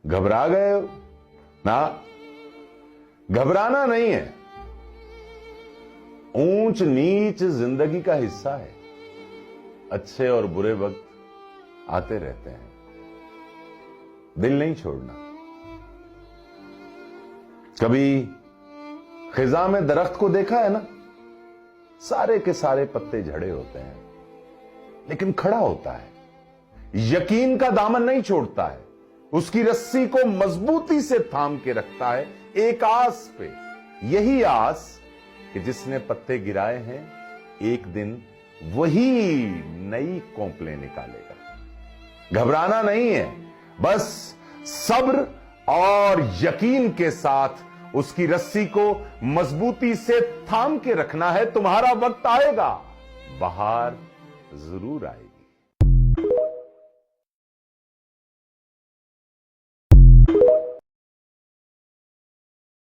घबरा गए हो ना? घबराना नहीं है। ऊंच नीच जिंदगी का हिस्सा है। अच्छे और बुरे वक्त आते रहते हैं। दिल नहीं छोड़ना। कभी खिजा में दरख्त को देखा है ना? सारे के सारे पत्ते झड़े होते हैं, लेकिन खड़ा होता है। यकीन का दामन नहीं छोड़ता है, उसकी रस्सी को मजबूती से थाम के रखता है एक आस पे। यही आस कि जिसने पत्ते गिराए हैं, एक दिन वही नई कोंपलें निकालेगा। घबराना नहीं है, बस सब्र और यकीन के साथ उसकी रस्सी को मजबूती से थाम के रखना है। तुम्हारा वक्त आएगा, बहार जरूर आएगी।